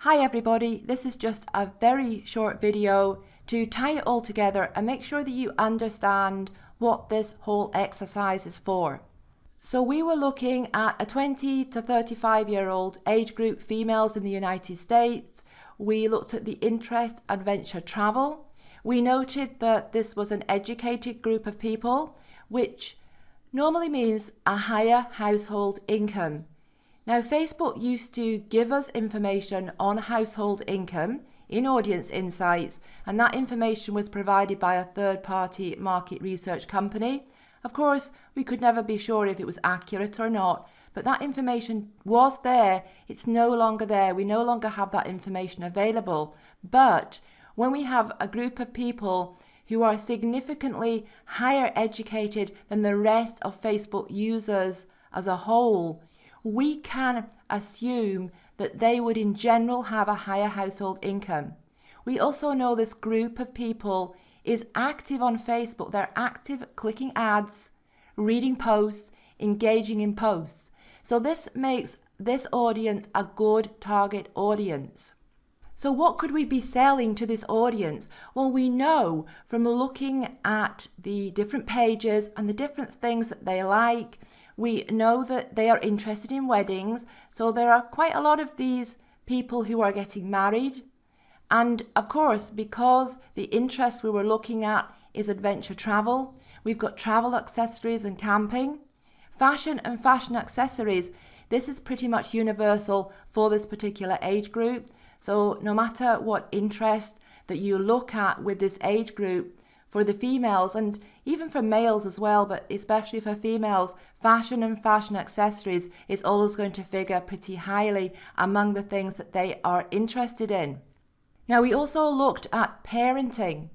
Hi everybody, this is just a very short video to tie it all together and make sure that you understand what this whole exercise is for. So we were looking at a 20 to 35-year-old age group females in the United States. We looked at the interest adventure travel. We noted that this was an educated group of people, which normally means a higher household income. Now, Facebook used to give us information on household income in Audience Insights, and that information was provided by a third-party market research company. Of course, we could never be sure if it was accurate or not, but that information was there. It's no longer there. We no longer have that information available. But when we have a group of people who are significantly higher educated than the rest of Facebook users as a whole, we can assume that they would in general have a higher household income. We also know this group of people is active on Facebook. They're active clicking ads, reading posts, engaging in posts. So this makes this audience a good target audience. So what could we be selling to this audience? Well, we know from looking at the different pages and the different things that they like, we know that they are interested in weddings. So there are quite a lot of these people who are getting married. And of course, because the interest we were looking at is adventure travel, we've got travel accessories and camping. Fashion and fashion accessories, this is pretty much universal for this particular age group. So no matter what interest that you look at with this age group, for the females and even for males as well, but especially for females, fashion and fashion accessories is always going to figure pretty highly among the things that they are interested in. Now, we also looked at parenting.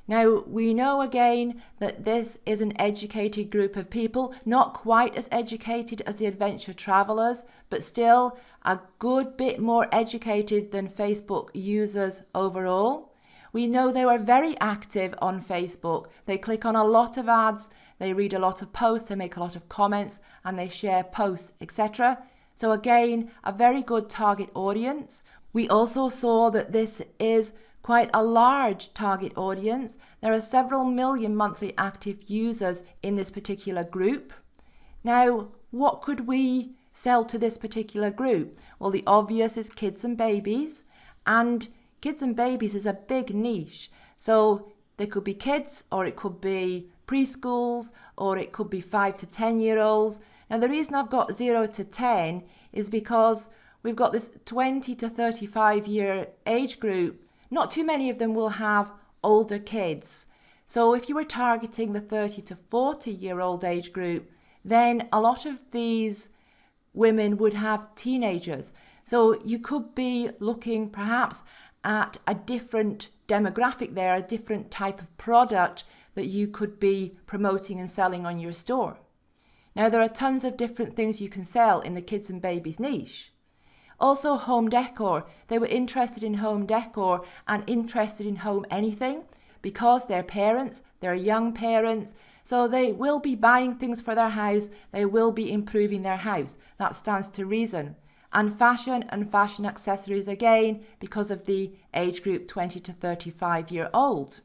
Now, we know again that this is an educated group of people, not quite as educated as the adventure travelers, but still a good bit more educated than Facebook users overall. We know they were very active on Facebook. They click on a lot of ads, they read a lot of posts, they make a lot of comments, and they share posts, etc. So again, a very good target audience. We also saw that this is quite a large target audience. There are several million monthly active users in this particular group. Now, what could we sell to this particular group? Well, the obvious is kids and babies, and kids and babies is a big niche. So they could be kids, or it could be preschools, or it could be 5 to 10-year-olds. Now, the reason I've got 0 to 10 is because we've got this 20 to 35-year age group. Not too many of them will have older kids. So if you were targeting the 30 to 40-year-old age group, then a lot of these women would have teenagers. So you could be looking perhaps at a different demographic there, a different type of product that you could be promoting and selling on your store. Now, there are tons of different things you can sell in the kids and babies niche. Also, home decor. They were interested in home decor and interested in home anything because they're parents, they're young parents, so they will be buying things for their house, they will be improving their house. That stands to reason. And fashion accessories again because of the age group 20 to 35-year-old.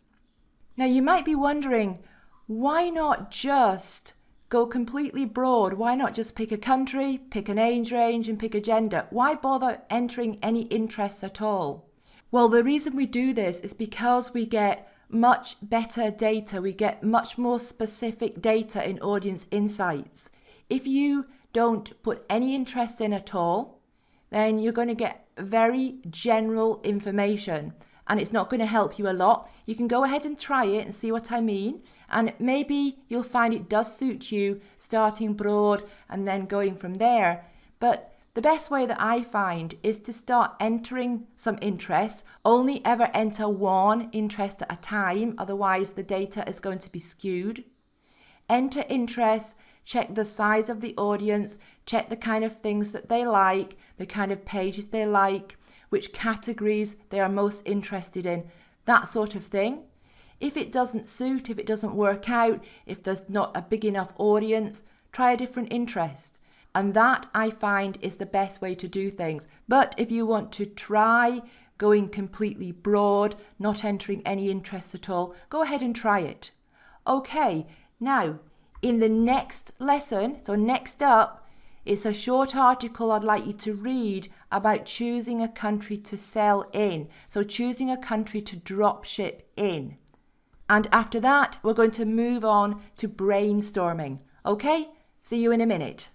Now, you might be wondering, why not just go completely broad? Why not just pick a country, pick an age range, and pick a gender? Why bother entering any interests at all? Well, the reason we do this is because we get much better data. We get much more specific data in Audience Insights. If you don't put any interest in at all, then you're going to get very general information and it's not going to help you a lot. You can go ahead and try it and see what I mean, and maybe you'll find it does suit you starting broad and then going from there. But the best way that I find is to start entering some interests. Only ever enter one interest at a time, otherwise the data is going to be skewed. Enter interests, check the size of the audience, check the kind of things that they like, the kind of pages they like, which categories they are most interested in, that sort of thing. If it doesn't suit, if it doesn't work out, if there's not a big enough audience, try a different interest. And that I find is the best way to do things. But if you want to try going completely broad, not entering any interests at all, go ahead and try it. Okay, now in the next lesson, so next up, it's a short article I'd like you to read about choosing a country to sell in. So choosing a country to drop ship in. And after that, we're going to move on to brainstorming. Okay? See you in a minute.